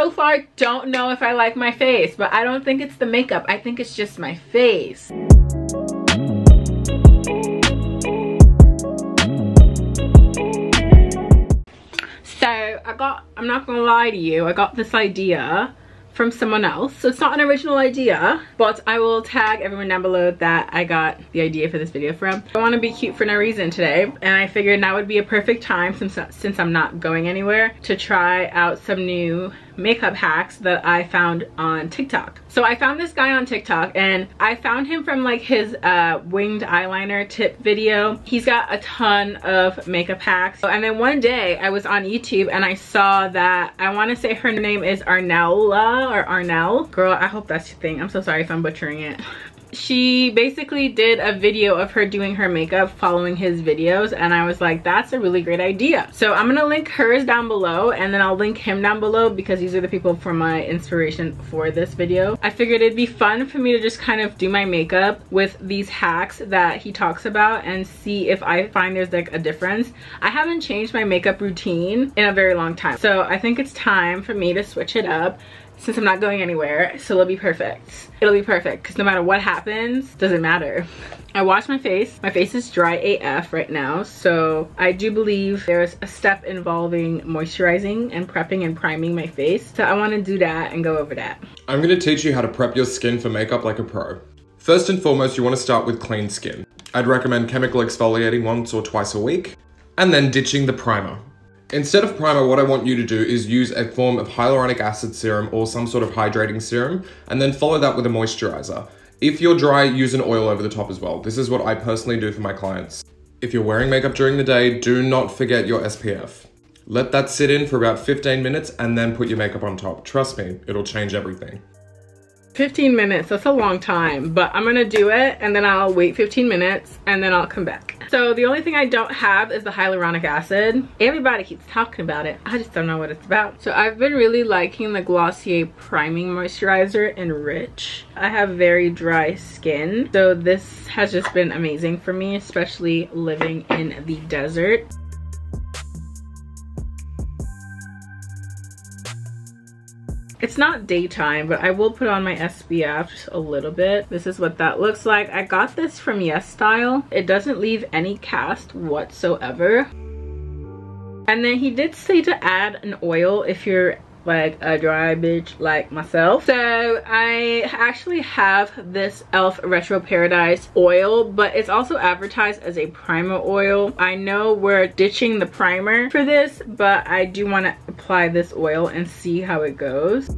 so far don't know if I like my face, but I don't think it's the makeup. I think it's just my face. So I'm not gonna lie to you, I got this idea from someone else. So it's not an original idea, but I will tag everyone down below that I got the idea for this video from. I want to be cute for no reason today, and I figured now would be a perfect time, since I'm not going anywhere, to try out some new makeup hacks that I found on TikTok. So I found this guy on TikTok, and I found him from like his winged eyeliner tip video. He's got a ton of makeup hacks. And then one day I was on YouTube and I saw that, I want to say her name is Arnella or Arnell. Girl, I hope that's your thing. I'm so sorry if I'm butchering it. She basically did a video of her doing her makeup following his videos, and I was like, that's a really great idea. So I'm gonna link hers down below, and then I'll link him down below because these are the people for my inspiration for this video. I figured it'd be fun for me to just kind of do my makeup with these hacks that he talks about and see if I find there's like a difference. I haven't changed my makeup routine in a very long time, so I think it's time for me to switch it up since I'm not going anywhere. So it'll be perfect. It'll be perfect because no matter what happens, doesn't matter. I washed my face. My face is dry AF right now, so I do believe there's a step involving moisturizing and prepping and priming my face. So I want to do that and go over that. I'm going to teach you how to prep your skin for makeup like a pro. First and foremost, you want to start with clean skin. I'd recommend chemical exfoliating once or twice a week, and then ditching the primer. Instead of primer, what I want you to do is use a form of hyaluronic acid serum or some sort of hydrating serum, and then follow that with a moisturizer. If you're dry, use an oil over the top as well. This is what I personally do for my clients. If you're wearing makeup during the day, do not forget your SPF. Let that sit in for about 15 minutes and then put your makeup on top. Trust me, it'll change everything. 15 minutes, that's a long time, but I'm gonna do it and then I'll wait 15 minutes and then I'll come back. So the only thing I don't have is the hyaluronic acid. Everybody keeps talking about it. I just don't know what it's about. So I've been really liking the Glossier Priming Moisturizer in Rich. I have very dry skin, so this has just been amazing for me, especially living in the desert. It's not daytime, but I will put on my SPF just a little bit. This is what that looks like. I got this from Yes Style. It doesn't leave any cast whatsoever. And then he did say to add an oil if you're like a dry bitch like myself. So I actually have this e.l.f. Retro Paradise oil, but it's also advertised as a primer oil. I know we're ditching the primer for this, but I do want to apply this oil and see how it goes.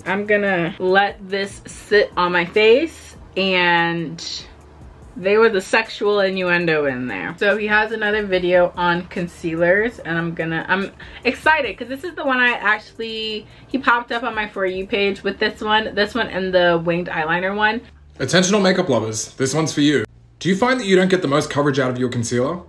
I'm gonna let this sit on my face, and there was a sexual innuendo in there. So he has another video on concealers, and I'm excited because this is the one he popped up on my For You page with this one and the winged eyeliner one. Attention all makeup lovers, this one's for you. Do you find that you don't get the most coverage out of your concealer?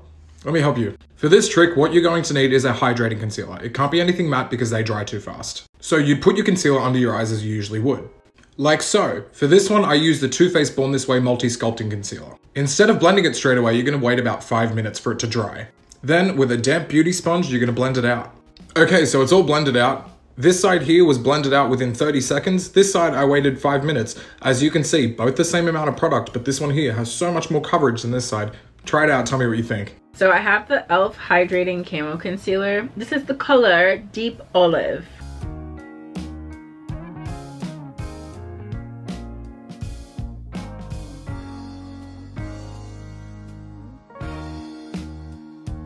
Let me help you. For this trick, what you're going to need is a hydrating concealer. It can't be anything matte because they dry too fast. So you'd put your concealer under your eyes as you usually would. Like so. For this one, I use the Too Faced Born This Way Multi-Sculpting Concealer. Instead of blending it straight away, you're going to wait about 5 minutes for it to dry. Then, with a damp beauty sponge, you're going to blend it out. Okay, so it's all blended out. This side here was blended out within 30 seconds. This side, I waited 5 minutes. As you can see, both the same amount of product, but this one here has so much more coverage than this side. Try it out, tell me what you think. So I have the e.l.f. Hydrating Camo Concealer. This is the color Deep Olive.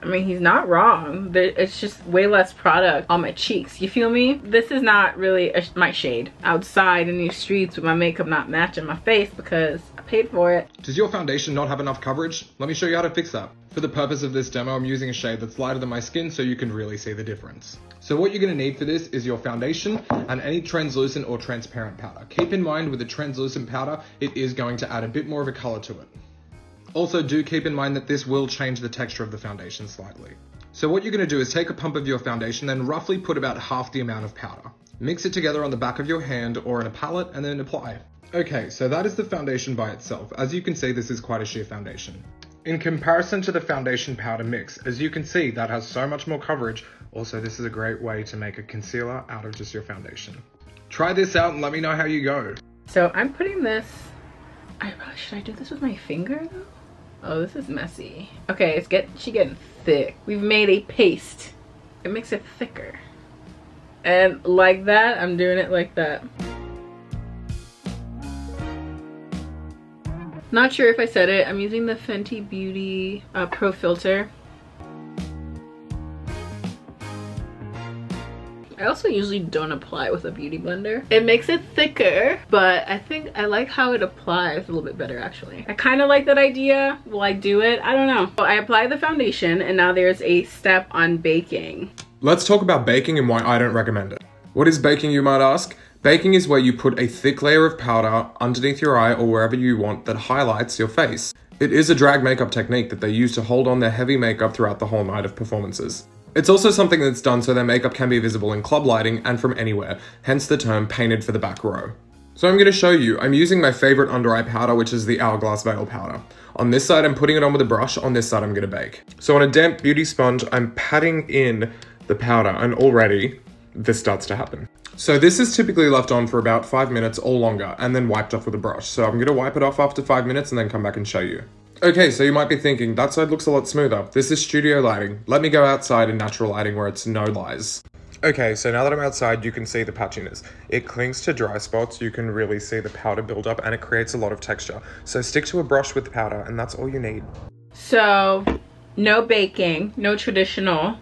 I mean, he's not wrong. It's just way less product on my cheeks. You feel me? This is not really my shade. Outside in these streets with my makeup not matching my face because I paid for it. Does your foundation not have enough coverage? Let me show you how to fix that. For the purpose of this demo, I'm using a shade that's lighter than my skin so you can really see the difference. So what you're going to need for this is your foundation and any translucent or transparent powder. Keep in mind with the translucent powder, it is going to add a bit more of a color to it. Also, do keep in mind that this will change the texture of the foundation slightly. So what you're going to do is take a pump of your foundation, then roughly put about half the amount of powder. Mix it together on the back of your hand or in a palette and then apply. Okay, so that is the foundation by itself. As you can see, this is quite a sheer foundation. In comparison to the foundation powder mix, as you can see, that has so much more coverage Also, this is a great way to make a concealer out of just your foundation. Try this out and let me know how you go. So I'm putting this, should I do this with my finger though? Oh, this is messy. Okay, she getting thick. We've made a paste. It makes it thicker. And like that, I'm doing it like that. Not sure if I said it. I'm using the Fenty Beauty Pro Filter. I also usually don't apply with a beauty blender. It makes it thicker, but I think I like how it applies a little bit better actually. I kind of like that idea. Will I do it? I don't know. So I apply the foundation and now there's a step on baking. Let's talk about baking and why I don't recommend it. What is baking, you might ask? Baking is where you put a thick layer of powder underneath your eye or wherever you want that highlights your face. It is a drag makeup technique that they use to hold on their heavy makeup throughout the whole night of performances. It's also something that's done so their makeup can be visible in club lighting and from anywhere, hence the term painted for the back row. So I'm going to show you, I'm using my favorite under eye powder, which is the Hourglass Veil powder. On this side, I'm putting it on with a brush, on this side, I'm going to bake. So on a damp beauty sponge, I'm patting in the powder and already this starts to happen. So this is typically left on for about 5 minutes or longer and then wiped off with a brush. So I'm going to wipe it off after 5 minutes and then come back and show you. Okay, so you might be thinking, that side looks a lot smoother. This is studio lighting. Let me go outside in natural lighting where it's no lies. Okay, so now that I'm outside, you can see the patchiness. It clings to dry spots, you can really see the powder build up and it creates a lot of texture. So stick to a brush with the powder and that's all you need. So, no baking, no traditional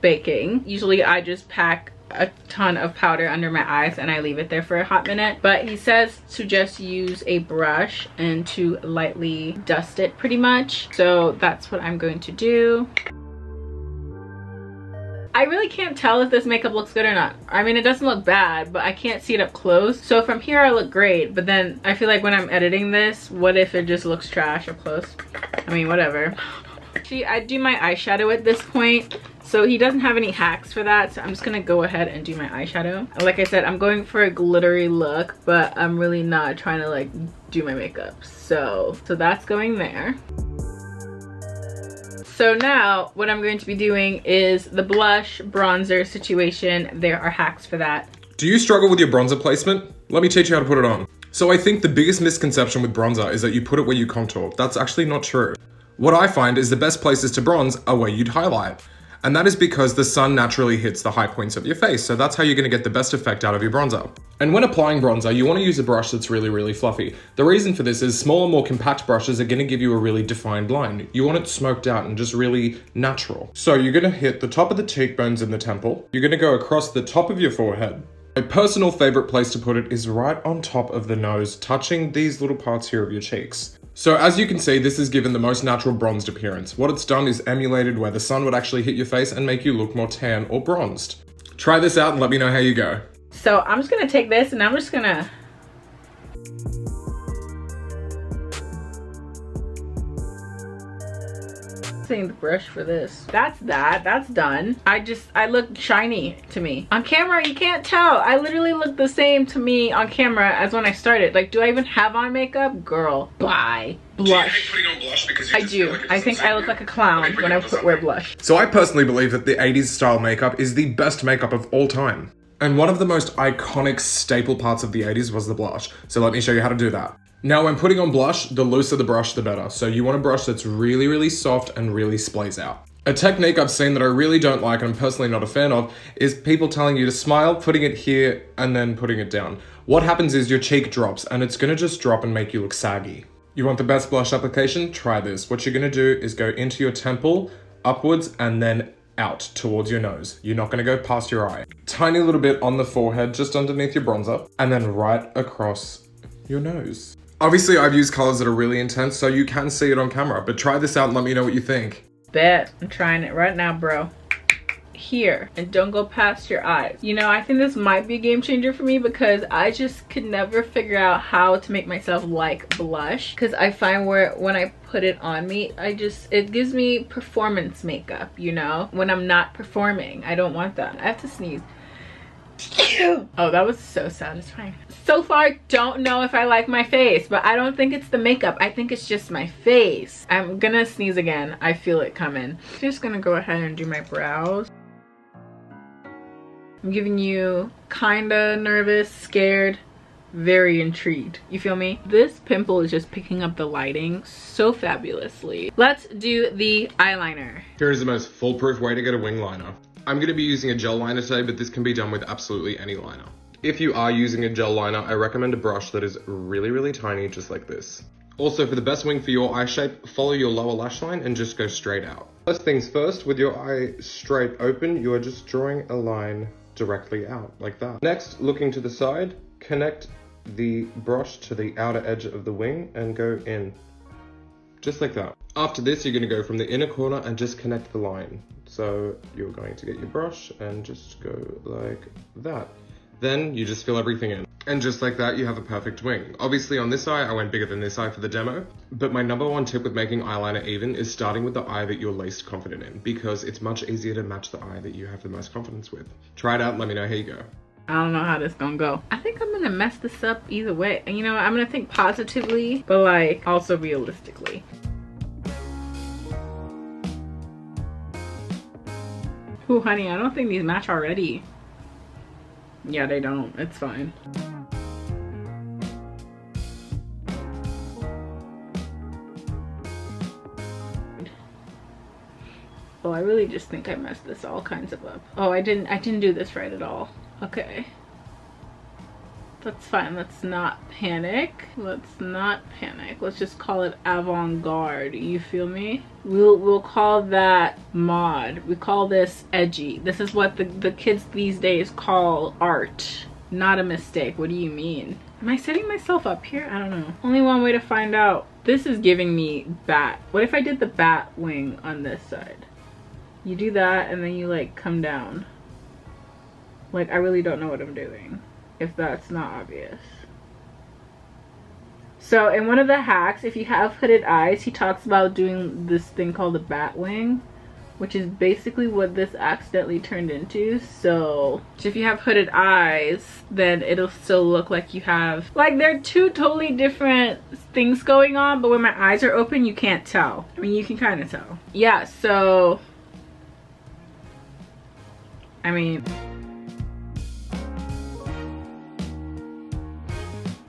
baking. Usually I just pack a ton of powder under my eyes and I leave it there for a hot minute, but he says to just use a brush and to lightly dust it pretty much. So that's what I'm going to do. I really can't tell if this makeup looks good or not. I mean, it doesn't look bad, but I can't see it up close. So from here I look great, but then I feel like when I'm editing this, what if it just looks trash up close? I mean, whatever. See, I do my eyeshadow at this point. So he doesn't have any hacks for that, so I'm just gonna go ahead and do my eyeshadow. Like I said, I'm going for a glittery look, but I'm really not trying to like do my makeup. So that's going there. So now what I'm going to be doing is the blush bronzer situation. There are hacks for that. Do you struggle with your bronzer placement? Let me teach you how to put it on. So I think the biggest misconception with bronzer is that you put it where you contour. That's actually not true. What I find is the best places to bronze are where you'd highlight. And that is because the sun naturally hits the high points of your face, so that's how you're gonna get the best effect out of your bronzer. And when applying bronzer, you wanna use a brush that's really, really fluffy. The reason for this is smaller, more compact brushes are gonna give you a really defined line. You want it smoked out and just really natural. So you're gonna hit the top of the cheekbones and the temple. You're gonna go across the top of your forehead. My personal favorite place to put it is right on top of the nose, touching these little parts here of your cheeks. So as you can see, this is given the most natural bronzed appearance. What it's done is emulated where the sun would actually hit your face and make you look more tan or bronzed. Try this out and let me know how you go. So I'm just gonna take this and I'm just gonna the brush for this. That's done. I look shiny to me. On camera, you can't tell. I literally look the same to me on camera as when I started. Like, do I even have on makeup? Girl, bye. Blush. Do you hate putting on blush because I do. I think I look like a clown when I wear blush. So I personally believe that the 80s style makeup is the best makeup of all time. And one of the most iconic staple parts of the 80s was the blush. So let me show you how to do that. Now when putting on blush, the looser the brush, the better. So you want a brush that's really, really soft and really splays out. A technique I've seen that I really don't like, and I'm personally not a fan of, is people telling you to smile, putting it here, and then putting it down. What happens is your cheek drops, and it's gonna just drop and make you look saggy. You want the best blush application? Try this. What you're gonna do is go into your temple, upwards, and then out towards your nose. You're not gonna go past your eye. Tiny little bit on the forehead, just underneath your bronzer, and then right across your nose. Obviously, I've used colors that are really intense, so you can see it on camera, but try this out and let me know what you think. Bet. I'm trying it right now, bro. Here, and don't go past your eyes. You know, I think this might be a game changer for me because I just could never figure out how to make myself like blush, because I find when I put it on me, it gives me performance makeup, you know? When I'm not performing, I don't want that. I have to sneeze. Oh, that was so satisfying. So far, don't know if I like my face, but I don't think it's the makeup. I think it's just my face. I'm gonna sneeze again. I feel it coming. Just gonna go ahead and do my brows. I'm giving you kinda nervous, scared, very intrigued. You feel me? This pimple is just picking up the lighting so fabulously. Let's do the eyeliner. Here is the most foolproof way to get a wing liner. I'm going to be using a gel liner today, but this can be done with absolutely any liner. If you are using a gel liner, I recommend a brush that is really, really tiny, just like this. Also, for the best wing for your eye shape, follow your lower lash line and just go straight out. First things first, with your eye straight open, you are just drawing a line directly out, like that. Next, looking to the side, connect the brush to the outer edge of the wing and go in, just like that. After this, you're going to go from the inner corner and just connect the line. So you're going to get your brush and just go like that. Then you just fill everything in. And just like that, you have a perfect wing. Obviously on this eye, I went bigger than this eye for the demo, but my number one tip with making eyeliner even is starting with the eye that you're least confident in, because it's much easier to match the eye that you have the most confidence with. Try it out and let me know how you go. I don't know how this gonna go. I think I'm gonna mess this up either way. And you know what? I'm gonna think positively, but like also realistically. Ooh, honey, I don't think these match already. Yeah, they don't. It's fine. Oh, I really just think I messed this all kinds of up. Oh, I didn't do this right at all. Okay. That's fine. Let's not panic. Let's not panic. Let's just call it avant-garde. You feel me? We'll call that mod. We call this edgy. This is what the kids these days call art. Not a mistake. What do you mean? Am I setting myself up here? I don't know. Only one way to find out. This is giving me bat. What if I did the bat wing on this side? You do that and then you like come down. Like I really don't know what I'm doing, if that's not obvious. So in one of the hacks, if you have hooded eyes, he talks about doing this thing called the bat wing, which is basically what this accidentally turned into. So if you have hooded eyes, then it'll still look like you have, like they're two totally different things going on, but when my eyes are open, you can't tell. I mean, you can kind of tell. Yeah, so, I mean,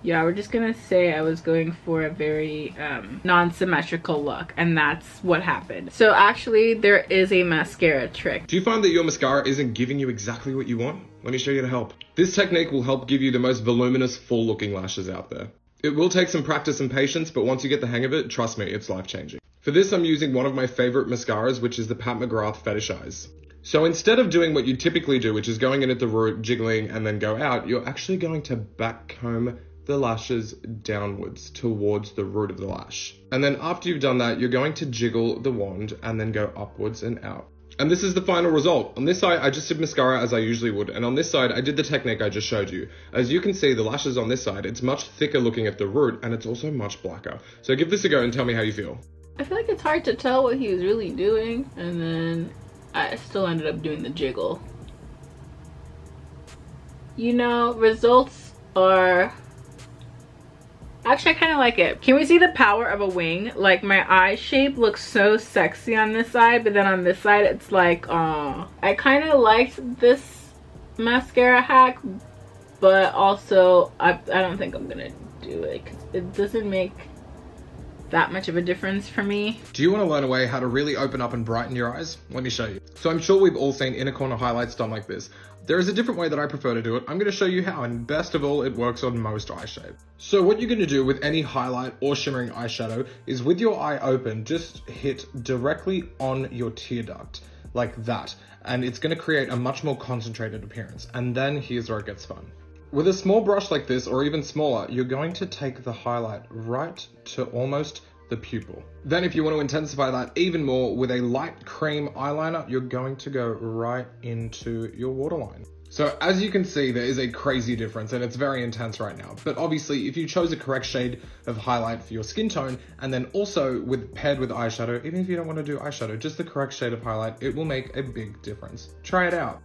yeah, we're just gonna say I was going for a very non-symmetrical look, and that's what happened. So actually, there is a mascara trick. Do you find that your mascara isn't giving you exactly what you want? Let me show you how to help. This technique will help give you the most voluminous, full-looking lashes out there. It will take some practice and patience, but once you get the hang of it, trust me, it's life-changing. For this, I'm using one of my favorite mascaras, which is the Pat McGrath Fetish Eyes. So instead of doing what you typically do, which is going in at the root, jiggling, and then go out, you're actually going to backcomb the lashes downwards towards the root of the lash. And then after you've done that, you're going to jiggle the wand and then go upwards and out. And this is the final result. On this side, I just did mascara as I usually would. And on this side, I did the technique I just showed you. As you can see, the lashes on this side, it's much thicker looking at the root and it's also much blacker. So give this a go and tell me how you feel. I feel like it's hard to tell what he was really doing. And then I still ended up doing the jiggle. You know, results are... Actually, I kind of like it. Can we see the power of a wing? Like my eye shape looks so sexy on this side, but then on this side it's like, I kind of liked this mascara hack, but also I don't think I'm gonna do it because it doesn't make that much of a difference for me. Do you want to learn a way how to really open up and brighten your eyes? Let me show you. So I'm sure we've all seen inner corner highlights done like this. There is a different way that I prefer to do it. I'm going to show you how, and best of all, it works on most eye shapes. So what you're going to do with any highlight or shimmering eyeshadow is with your eye open, just hit directly on your tear duct like that. And it's going to create a much more concentrated appearance. And then here's where it gets fun. With a small brush like this, or even smaller, you're going to take the highlight right to almost the pupil. Then if you want to intensify that even more with a light cream eyeliner, you're going to go right into your waterline. So as you can see, there is a crazy difference and it's very intense right now. But obviously if you chose a correct shade of highlight for your skin tone, and then also paired with eyeshadow, even if you don't want to do eyeshadow, just the correct shade of highlight, it will make a big difference. Try it out.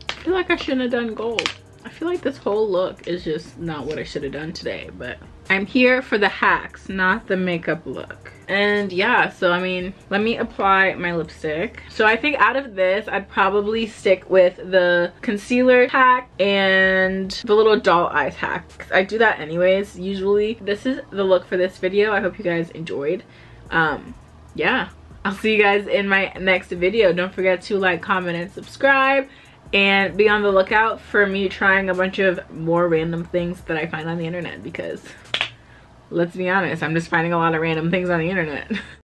I feel like I shouldn't have done gold. I feel like this whole look is just not what I should have done today, but I'm here for the hacks, not the makeup look. And yeah, so I mean, let me apply my lipstick. So I think out of this, I'd probably stick with the concealer hack and the little doll eyes hack. I do that anyways, usually. This is the look for this video. I hope you guys enjoyed. Yeah, I'll see you guys in my next video. Don't forget to like, comment, and subscribe. And be on the lookout for me trying a bunch of more random things that I find on the internet, because let's be honest, I'm just finding a lot of random things on the internet.